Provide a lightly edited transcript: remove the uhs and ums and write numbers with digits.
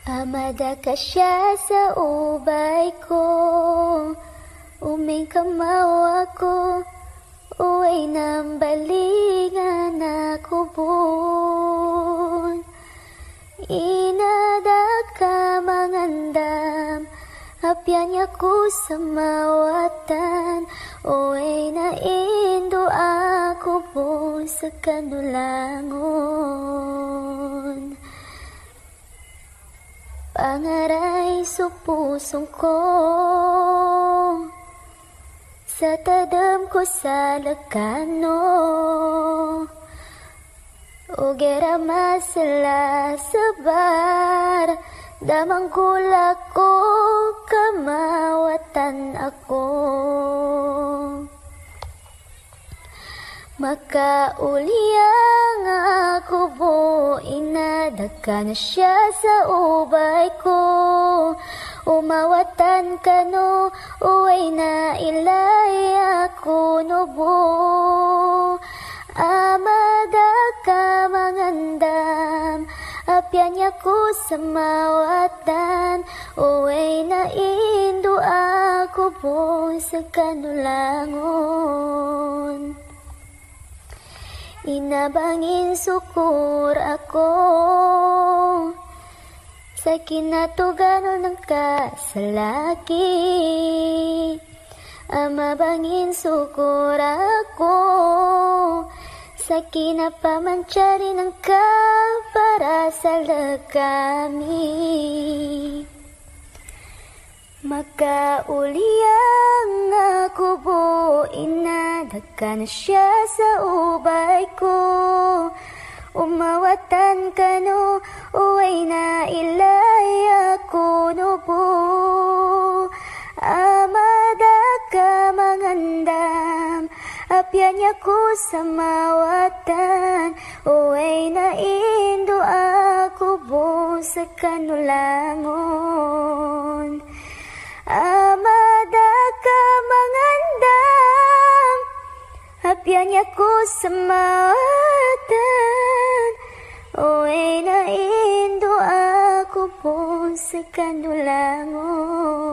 Amada ka siya sa ubay ko, uming kamaw ako, uway nang balingan ako bon. Inadag ka mangandam, apyan niya ko sa mawatan, uway na indo ako bon sa kanulangon. Pangaray sa pusong ko, sa tadam ko sa lagano, ugera masala sa bar, damang gulak ko, kamawatan ako. Makauliang ako bo, inadaga na siya sa ubay ko, umawatan ka no, uway na ilay ako no bo. Amada ka mangandam, apyan niya ko sa mawatan, uway na indo ako bo sa kanulangon. Inabangin sukur ako sa kinatuganon ng kasalaki. Amabangin sukur ako sa kinapamansyari ng ka para sa lagami. Makauliang ako bo, inadaga na siya sa ubay ko, umawatan ka no, uway na ilay ako no bo. Amada ka mangandam, apyan niya ko sa mawatan, uway na indo ako bo sa kanulangon. Amada ka mangandam, apyan niya ko sa mawatan, uway na indo ako po sa kanulangon.